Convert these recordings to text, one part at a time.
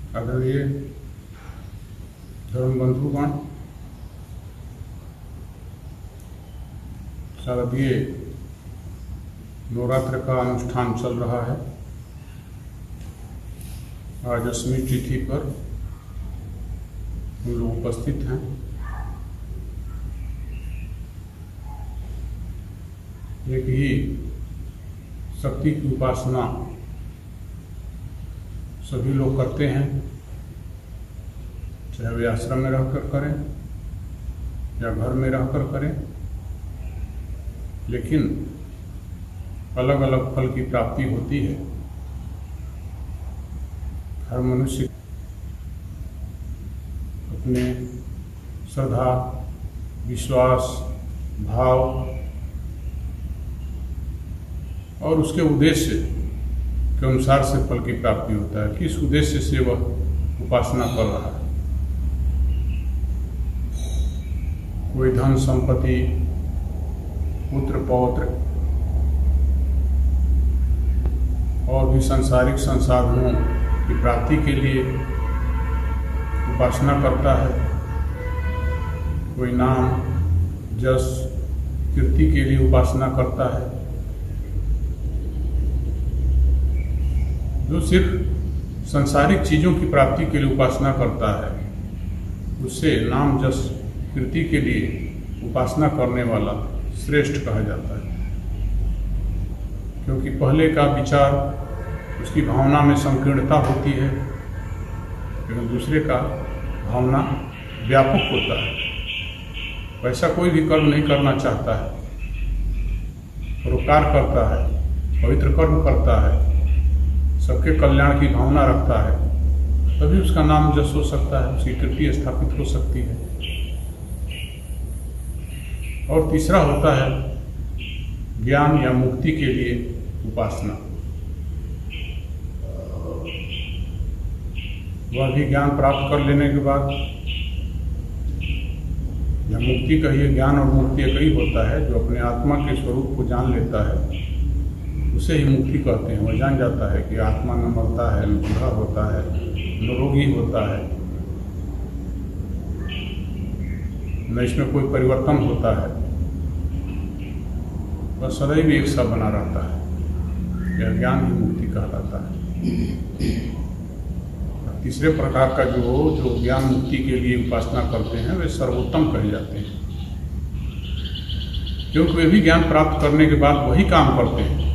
आदरणीय धर्म बंधुगण, शारदीय नवरात्र का अनुष्ठान चल रहा है। आज 8वीं तिथि पर हम लोग उपस्थित हैं। एक ही शक्ति की उपासना सभी लोग करते हैं, चाहे वे आश्रम में रहकर करें या घर में रहकर करें, लेकिन अलग अलग फल की प्राप्ति होती है। हर मनुष्य अपने श्रद्धा, विश्वास, भाव और उसके उद्देश्य के अनुसार से फल की प्राप्ति होता है। किस उद्देश्य से वह उपासना कर रहा है। कोई धन संपत्ति, पुत्र पौत्र और भी सांसारिक संसाधनों की प्राप्ति के लिए उपासना करता है। कोई नाम, जस, कीर्ति के लिए उपासना करता है। जो सिर्फ सांसारिक चीज़ों की प्राप्ति के लिए उपासना करता है, उससे नाम, जस, कीर्ति के लिए उपासना करने वाला श्रेष्ठ कहा जाता है। क्योंकि पहले का विचार, उसकी भावना में संकीर्णता होती है, लेकिन दूसरे का भावना व्यापक होता है। वैसा कोई भी कर्म नहीं करना चाहता है, परोपकार करता है, पवित्र कर्म करता है, सबके कल्याण की भावना रखता है, तभी उसका नाम जस हो सकता है, उसकी कीर्ति स्थापित हो सकती है। और तीसरा होता है ज्ञान या मुक्ति के लिए उपासना। वह भी ज्ञान प्राप्त कर लेने के बाद, या मुक्ति कहिए, ज्ञान और मुक्ति एक ही होता है। जो अपने आत्मा के स्वरूप को जान लेता है उसे ही मुक्ति कहते हैं। वह जान जाता है कि आत्मा न मरता है, न बूढ़ा होता है, न रोगी होता है, न इसमें कोई परिवर्तन होता है। वह सदैव एक सा बना रहता है। यह ज्ञान ही मुक्ति कहलाता है। तीसरे प्रकार का जो ज्ञान मुक्ति के लिए उपासना करते हैं, वे सर्वोत्तम कहे जाते हैं, क्योंकि वे भी ज्ञान प्राप्त करने के बाद वही काम करते हैं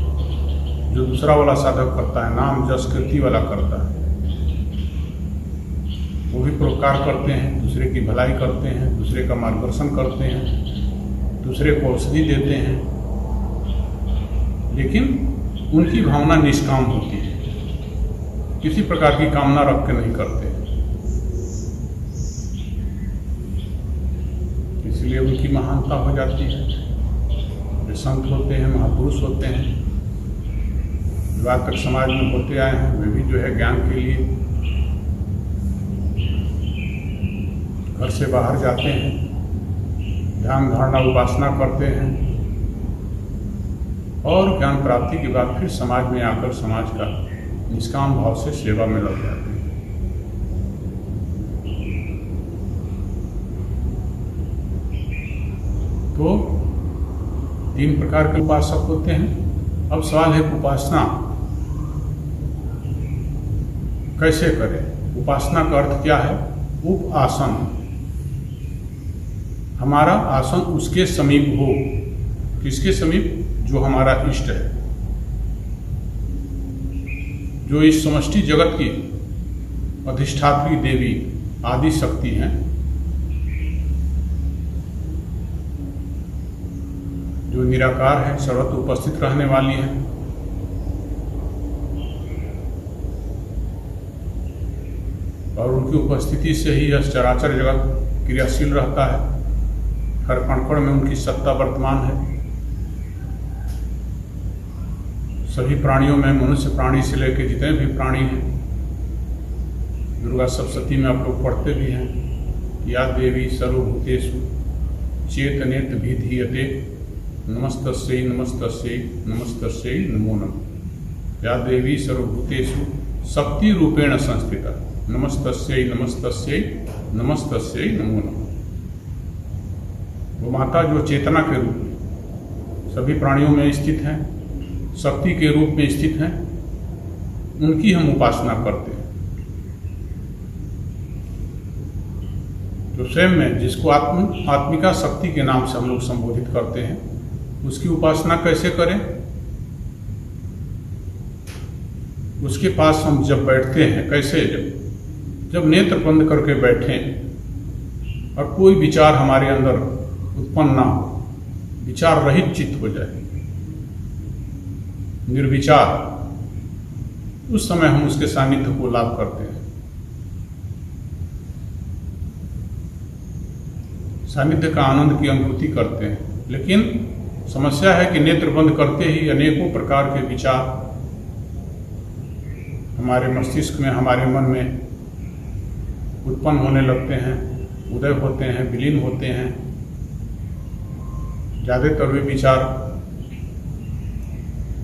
जो दूसरा वाला साधक करता है, नाम, जस, कीर्ति वाला करता है। वो भी परोपकार करते हैं, दूसरे की भलाई करते हैं, दूसरे का मार्गदर्शन करते हैं, दूसरे को औषधि देते हैं, लेकिन उनकी भावना निष्काम होती है, किसी प्रकार की कामना रख के नहीं करते। इसलिए उनकी महानता हो जाती है। वे संत होते हैं, महापुरुष होते हैं, जो आज तक समाज में होते आए हैं, वे भी जो है ज्ञान के लिए घर से बाहर जाते हैं, ध्यान, धारणा, उपासना करते हैं और ज्ञान प्राप्ति के बाद फिर समाज में आकर समाज का निष्काम भाव से सेवा में लग जाते हैं। तो 3 प्रकार के उपासक होते हैं। अब सवाल है, उपासना कैसे करें? उपासना का अर्थ क्या है? उपासन। हमारा आसन उसके समीप हो। किसके समीप? जो हमारा इष्ट है, जो इस समष्टि जगत की अधिष्ठात्री देवी आदि शक्ति हैं, जो निराकार है, सर्वत्र उपस्थित रहने वाली हैं। और उनकी उपस्थिति से ही यह चराचर जगत क्रियाशील रहता है। हर कण कण में उनकी सत्ता वर्तमान है। सभी प्राणियों में, मनुष्य प्राणी से लेकर जितने भी प्राणी हैं, दुर्गा सप्तशती में आप लोग पढ़ते भी हैं, या देवी सर्वभूतेषु चेतनेत विधीयते नमस्तस्यै नमस्तस्यै नमस्तस्यै नमो नमः। या देवी सर्वभूतेषु शक्ति रूपेण संस्थिता। नमस्तस्यै नमस्तस्यै नमस्तस्यै नमो नमः। वो माता जो चेतना के रूप में सभी प्राणियों में स्थित हैं, शक्ति के रूप में स्थित हैं, उनकी हम उपासना करते हैं। तो स्वयं में जिसको आत्मिका शक्ति के नाम से हम लोग संबोधित करते हैं, उसकी उपासना कैसे करें? उसके पास हम जब बैठते हैं, कैसे? जब नेत्र बंद करके बैठें और कोई विचार हमारे अंदर उत्पन्न ना हो, विचार रहित चित्त हो जाए, निर्विचार, उस समय हम उसके सानिध्य को लाभ करते हैं। सानिध्य का आनंद की अनुभूति करते हैं। लेकिन समस्या है कि नेत्र बंद करते ही अनेकों प्रकार के विचार हमारे मस्तिष्क में, हमारे मन में उत्पन्न होने लगते हैं, उदय होते हैं, विलीन होते हैं। ज़्यादातर वे विचार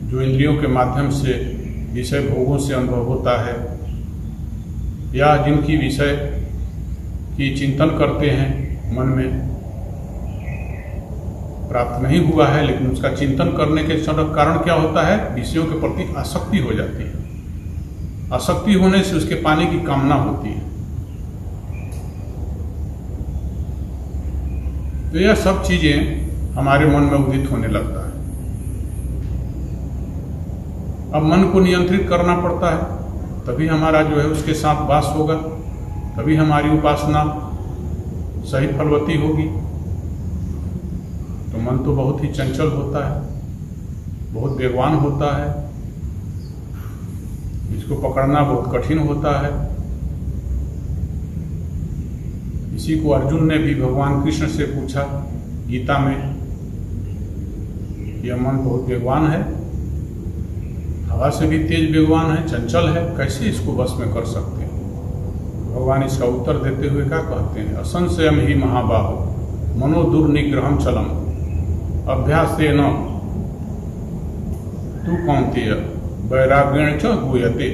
जो इंद्रियों के माध्यम से विषय भोगों से अनुभव होता है, या जिनकी विषय की चिंतन करते हैं, मन में प्राप्त नहीं हुआ है, लेकिन उसका चिंतन करने के कारण क्या होता है? विषयों के प्रति आसक्ति हो जाती है। आसक्ति होने से उसके पाने की कामना होती है। तो यह सब चीजें हमारे मन में उदित होने लगता है। अब मन को नियंत्रित करना पड़ता है, तभी हमारा जो है उसके साथ वास होगा, तभी हमारी उपासना सही फलवती होगी। तो मन तो बहुत ही चंचल होता है, बहुत बेगवान होता है, इसको पकड़ना बहुत कठिन होता है। इसी को अर्जुन ने भी भगवान कृष्ण से पूछा गीता में, यह मन बहुत बेगवान है, हवा से भी तेज बेगवान है, चंचल है, कैसे इसको बस में कर सकते हैं? भगवान इसका उत्तर देते हुए क्या कहते हैं? असंशयम ही महाबाहो मनो दुर्निग्रहम चलम अभ्यासेन तू कौन्तेय वैराग्येण च गुह्यते।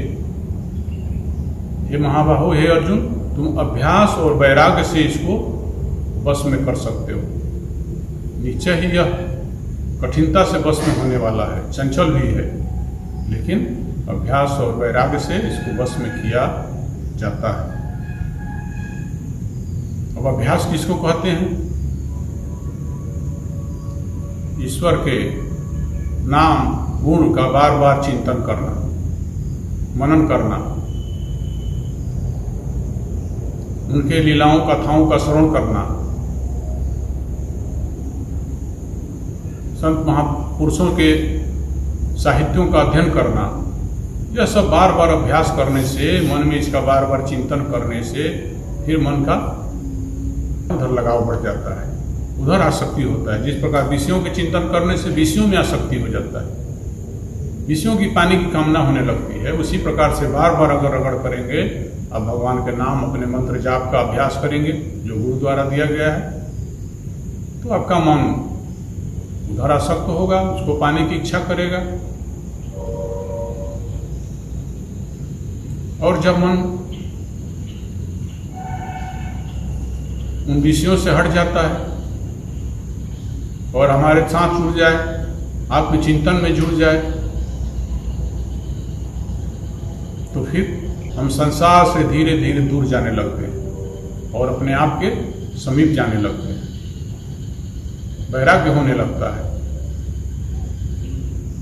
हे महाबाहो, हे अर्जुन, तुम अभ्यास और वैराग्य से इसको बस में कर सकते हो। निश्चय ही यह कठिनता से बस में होने वाला है, चंचल भी है, लेकिन अभ्यास और वैराग्य से इसको बस में किया जाता है। अब अभ्यास किसको कहते हैं? ईश्वर के नाम गुण का बार बार चिंतन करना, मनन करना, उनके लीलाओं कथाओं का श्रवण करना, संत महापुरुषों के साहित्यों का अध्ययन करना, यह सब बार बार अभ्यास करने से, मन में इसका बार बार चिंतन करने से फिर मन का उधर लगाव बढ़ जाता है, उधर आसक्ति होता है। जिस प्रकार विषयों के चिंतन करने से विषयों में आसक्ति हो जाता है, विषयों की पाने की कामना होने लगती है, उसी प्रकार से बार बार अगर रगड़ करेंगे, अब भगवान के नाम, अपने मंत्र जाप का अभ्यास करेंगे जो गुरु द्वारा दिया गया है, तो आपका मन उधर आसक्त होगा, उसको पाने की इच्छा करेगा। और जब मन उन विषयों से हट जाता है और हमारे साथ जुड़ जाए, आत्मचिंतन में जुड़ जाए, तो फिर हम संसार से धीरे धीरे दूर जाने लगते हैं और अपने आप के समीप जाने लगते हैं। वैराग्य होने लगता है।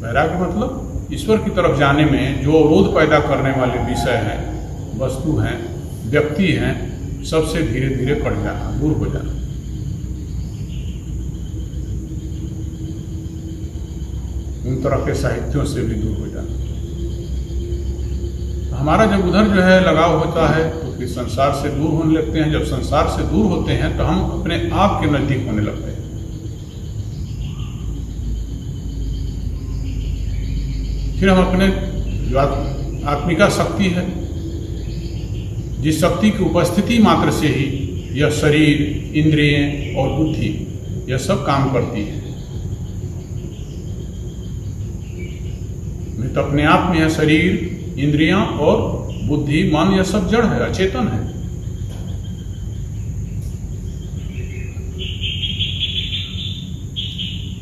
वैराग्य मतलब ईश्वर की तरफ जाने में जो अवरोध पैदा करने वाले विषय हैं, वस्तु हैं, व्यक्ति हैं, सबसे धीरे धीरे कट जाना, दूर हो जाना। उन तरह के साहित्यों से भी दूर हो जाना। हमारा जब उधर जो है लगाव होता है तो फिर संसार से दूर होने लगते हैं। जब संसार से दूर होते हैं तो हम अपने आप के नजदीक होने लगते हैं। फिर हम अपने जो आत्मिका शक्ति है, जिस शक्ति की उपस्थिति मात्र से ही यह शरीर, इंद्रियें और बुद्धि यह सब काम करती है। मैं तो अपने आप में है शरीर, इंद्रियां और बुद्धि, मन, यह सब जड़ है, अचेतन है।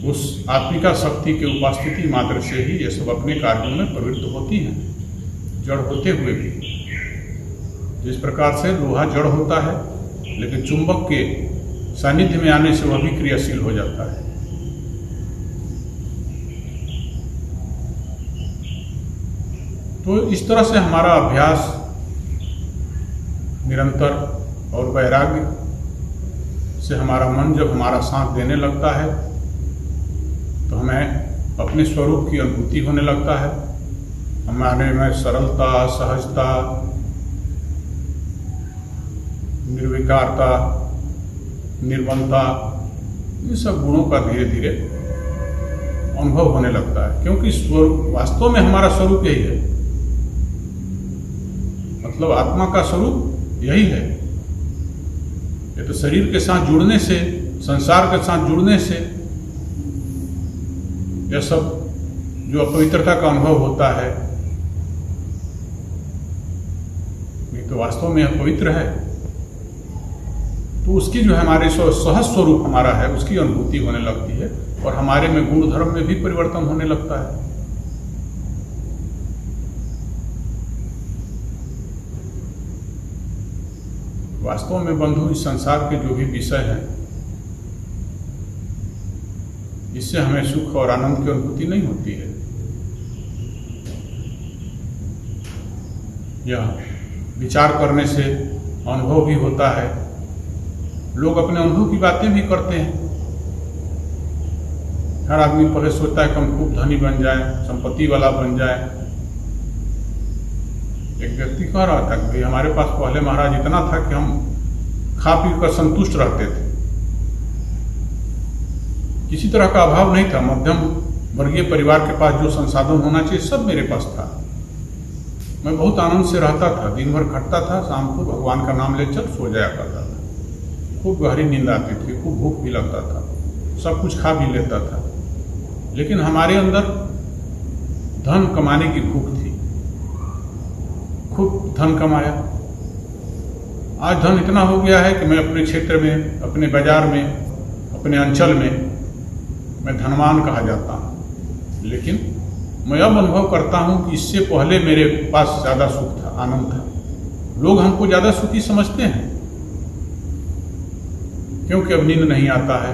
उस आत्मिका शक्ति के उपस्थिति मात्र से ही ये सब अपने कार्यों में प्रवृत्त होती हैं, जड़ होते हुए भी। जिस प्रकार से लोहा जड़ होता है, लेकिन चुंबक के सानिध्य में आने से वह भी क्रियाशील हो जाता है। तो इस तरह से हमारा अभ्यास निरंतर और वैराग्य से हमारा मन जब हमारा साथ देने लगता है तो हमें अपने स्वरूप की अनुभूति होने लगता है। हमारे में सरलता, सहजता, निर्विकारता, निर्मलता, ये सब गुणों का धीरे धीरे अनुभव होने लगता है, क्योंकि स्वरूप वास्तव में हमारा स्वरूप यही है। मतलब आत्मा का स्वरूप यही है। ये तो शरीर के साथ जुड़ने से, संसार के साथ जुड़ने से यह सब जो अपवित्रता का अनुभव होता है, ये तो वास्तव में पवित्र है। तो उसकी जो हमारे सहज स्वरूप हमारा है, उसकी अनुभूति होने लगती है और हमारे में गुण धर्म में भी परिवर्तन होने लगता है। वास्तव में बंधु, इस संसार के जो भी विषय हैं, इससे हमें सुख और आनंद की अनुभूति नहीं होती है। यह विचार करने से अनुभव भी होता है। लोग अपने अनुभव की बातें भी करते हैं। हर आदमी पहले सोचता है कि हम खूब धनी बन जाए, संपत्ति वाला बन जाए। एक व्यक्ति कह रहा था कि भाई हमारे पास पहले महाराज इतना था कि हम खा पी कर संतुष्ट रहते थे, किसी तरह का अभाव नहीं था। मध्यम वर्गीय परिवार के पास जो संसाधन होना चाहिए सब मेरे पास था। मैं बहुत आनंद से रहता था, दिन भर खटता था, शाम को भगवान का नाम ले चल सो जाया करता था। खूब गहरी नींद आती थी, खूब भूख भी लगता था, सब कुछ खा भी लेता था। लेकिन हमारे अंदर धन कमाने की भूख थी। खूब धन कमाया। आज धन इतना हो गया है कि मैं अपने क्षेत्र में, अपने बाजार में, अपने अंचल में मैं धनवान कहा जाता हूँ। लेकिन मैं अब अनुभव करता हूँ कि इससे पहले मेरे पास ज़्यादा सुख था, आनंद था। लोग हमको ज़्यादा सुखी समझते हैं क्योंकि अब नींद नहीं आता है।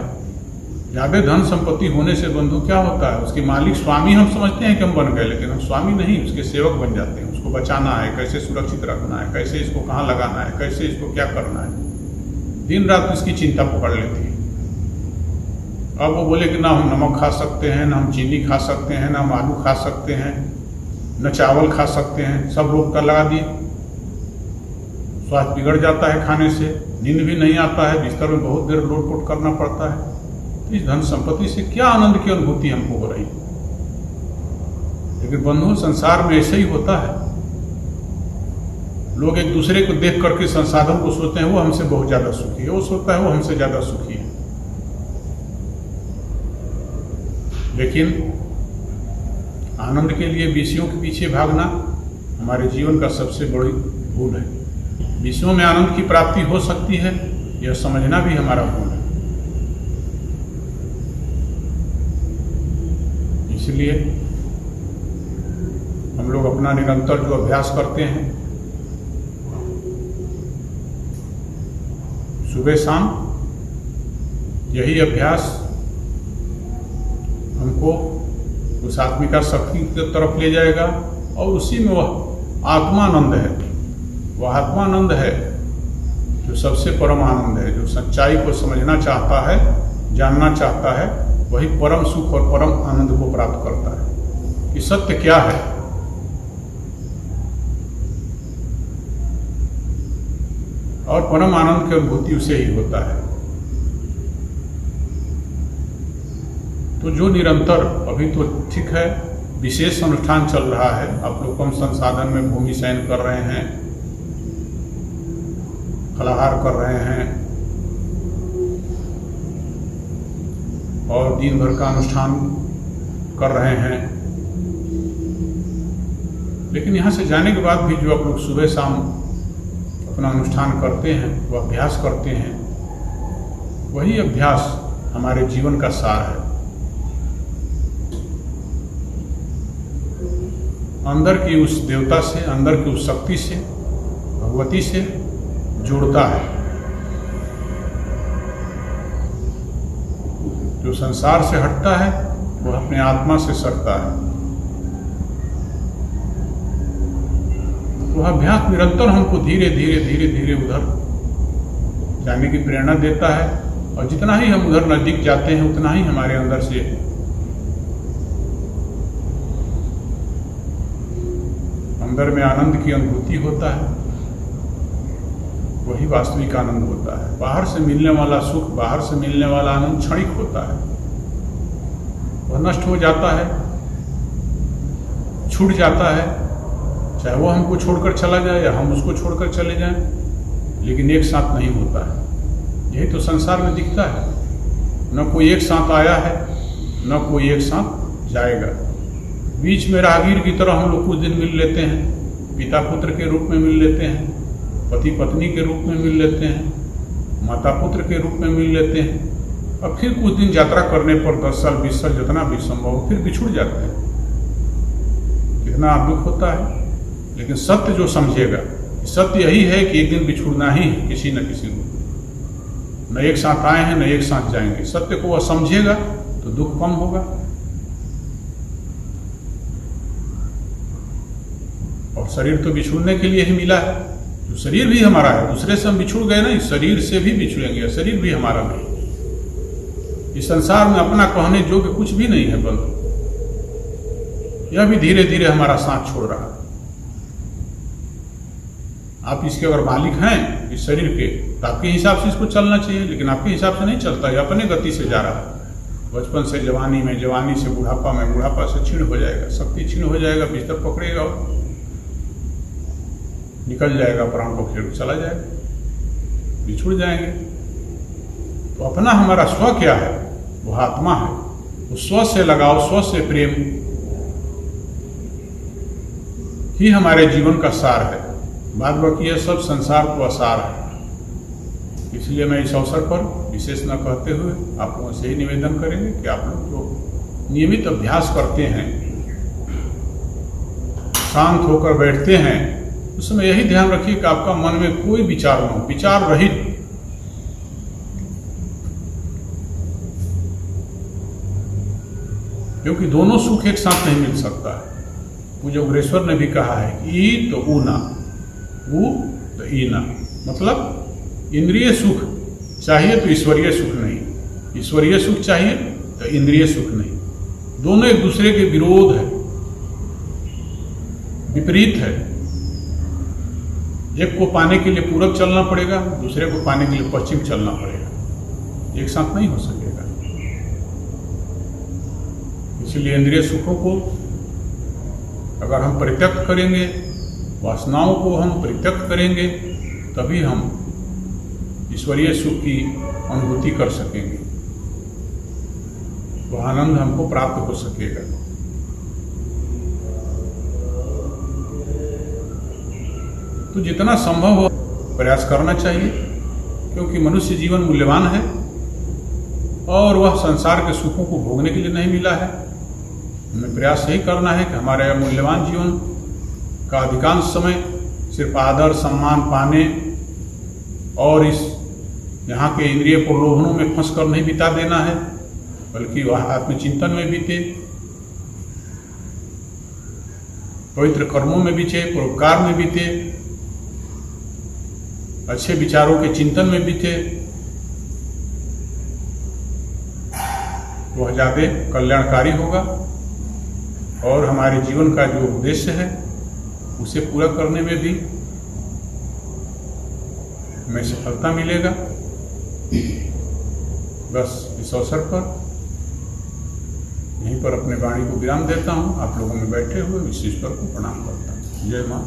ज़्यादा धन संपत्ति होने से बंधु क्या होता है, उसके मालिक स्वामी हम समझते हैं कि हम बन गए, लेकिन हम स्वामी नहीं, उसके सेवक बन जाते हैं। उसको बचाना है, कैसे सुरक्षित रखना है, कैसे इसको कहाँ लगाना है, कैसे इसको क्या करना है, दिन रात इसकी चिंता पकड़ लेती है। अब वो बोले कि ना हम नमक खा सकते हैं, ना हम चीनी खा सकते हैं, ना हम आलू खा सकते हैं, न चावल खा सकते हैं, सब रोक कर लगा दिए। स्वास्थ्य बिगड़ जाता है खाने से, नींद भी नहीं आता है, बिस्तर में बहुत देर लोट-पोट करना पड़ता है। तो इस धन संपत्ति से क्या आनंद की अनुभूति हमको हो रही है। लेकिन बंधु, संसार में ऐसे ही होता है। लोग एक दूसरे को देख करके संसाधन को सोचते हैं वो हमसे बहुत ज्यादा सुखी है, वो सोचता है वो हमसे ज्यादा सुखी है। लेकिन आनंद के लिए विषयों के पीछे भागना हमारे जीवन का सबसे बड़ी भूल है। विषयों में आनंद की प्राप्ति हो सकती है, यह समझना भी हमारा भूल है। इसलिए हम लोग अपना निरंतर जो अभ्यास करते हैं, सुबह शाम, यही अभ्यास हमको उस आत्मिका शक्ति की तरफ ले जाएगा और उसी में वह आत्मानंद है। वह आत्मानंद है जो सबसे परम आनंद है। जो सच्चाई को समझना चाहता है, जानना चाहता है, वही परम सुख और परम आनंद को प्राप्त करता है कि सत्य क्या है। और परम आनंद की अनुभूति उसे ही होता है। तो जो निरंतर, अभी तो ठीक है विशेष अनुष्ठान चल रहा है, आप लोग कम संसाधन में भूमि शयन कर रहे हैं, फलाहार कर रहे हैं और दिन भर का अनुष्ठान कर रहे हैं। लेकिन यहाँ से जाने के बाद भी जो आप लोग सुबह शाम अपना अनुष्ठान करते हैं, वो अभ्यास करते हैं, वही अभ्यास हमारे जीवन का सार है। अंदर की उस देवता से, अंदर की उस शक्ति से, भगवती से जुड़ता है। जो संसार से हटता है वो अपने आत्मा से सटता है। वह अभ्यास निरंतर हमको धीरे धीरे धीरे धीरे उधर जाने की प्रेरणा देता है, और जितना ही हम उधर नजदीक जाते हैं उतना ही हमारे अंदर से अंदर में आनंद की अनुभूति होता है। वही वास्तविक आनंद होता है। बाहर से मिलने वाला सुख, बाहर से मिलने वाला आनंद क्षणिक होता है, वह नष्ट हो जाता है, छूट जाता है, चाहे वो हमको छोड़कर चला जाए या हम उसको छोड़कर चले जाएं, लेकिन एक साथ नहीं होता है। यही तो संसार में दिखता है, न कोई एक साथ आया है, न कोई एक साथ जाएगा। बीच में राहगीर की तरह हम लोग कुछ दिन मिल लेते हैं, पिता पुत्र के रूप में मिल लेते हैं, पति पत्नी के रूप में मिल लेते हैं, माता पुत्र के रूप में मिल लेते हैं, और फिर कुछ दिन यात्रा करने पर 10 साल 20 साल जितना भी संभव हो फिर बिछुड़ जाते हैं। कितना दुख होता है। लेकिन सत्य जो समझेगा, सत्य यही है कि एक दिन बिछुड़ना ही है किसी न किसी को। न एक साथ आए हैं न एक साथ जाएंगे। सत्य को वह समझेगा तो दुख कम होगा। और शरीर तो बिछुड़ने के लिए ही मिला है। जो शरीर भी हमारा है, दूसरे से हम बिछुड़ गए ना, इस शरीर से भी बिछुड़ेंगे। शरीर भी हमारा नहीं। इस संसार में अपना कहने योग्य कुछ भी नहीं है बंधु। यह भी धीरे धीरे हमारा साथ छोड़ रहा है। आप इसके अगर मालिक हैं इस शरीर के, तो आपके हिसाब से इसको चलना चाहिए, लेकिन आपके हिसाब से नहीं चलता। ये अपने गति से जा रहा है। बचपन से जवानी में, जवानी से बुढ़ापा में, बुढ़ापा से क्षीण हो जाएगा, शक्ति क्षीण हो जाएगा, बिस्तर पकड़ेगा और निकल जाएगा, प्राण को फिर चला जाएगा, बिछुड़ जाएंगे। तो अपना हमारा स्व क्या है? वह आत्मा है। उस स्व से लगाव, स्व से प्रेम ही हमारे जीवन का सार है। बाद बाकी यह सब संसार को असार है। इसलिए मैं इस अवसर पर विशेष न कहते हुए आप लोगों से ही निवेदन करेंगे कि आप लोग जो नियमित अभ्यास करते हैं, शांत होकर बैठते हैं, उस समय यही ध्यान रखिए कि आपका मन में कोई विचार न हो, विचार रहित। क्योंकि दोनों सुख एक साथ नहीं मिल सकता है। पूज्य उग्रेश्वर ने भी कहा है कि ई तो ऊ ना, ऊ तो ई ना। मतलब इंद्रिय सुख चाहिए तो ईश्वरीय सुख नहीं, ईश्वरीय सुख चाहिए तो इंद्रिय सुख नहीं। दोनों एक दूसरे के विरोध है, विपरीत है। एक को पाने के लिए पूरब चलना पड़ेगा, दूसरे को पाने के लिए पश्चिम चलना पड़ेगा। एक साथ नहीं हो सकेगा। इसलिए इंद्रिय सुखों को अगर हम परित्यक्त करेंगे, वासनाओं को हम परित्यक्त करेंगे, तभी हम ईश्वरीय सुख की अनुभूति कर सकेंगे। वह आनंद हमको प्राप्त हो सकेगा। तो जितना संभव हो प्रयास करना चाहिए, क्योंकि मनुष्य जीवन मूल्यवान है और वह संसार के सुखों को भोगने के लिए नहीं मिला है। हमें प्रयास यही करना है कि हमारे मूल्यवान जीवन का अधिकांश समय सिर्फ आदर सम्मान पाने और इस यहाँ के इंद्रिय प्रलोभनों में फंसकर नहीं बिता देना है, बल्कि वह आत्मचिंतन में बीते, पवित्र कर्मों में बीते, परोपकार में बीते, अच्छे विचारों के चिंतन में बीते। वह ज्यादा कल्याणकारी होगा और हमारे जीवन का जो उद्देश्य है उसे पूरा करने में भी हमें सफलता मिलेगा। बस इस अवसर पर यहीं पर अपने वाणी को विराम देता हूँ। आप लोगों में बैठे हुए इस ईश्वर को प्रणाम करता हूँ। जय मां।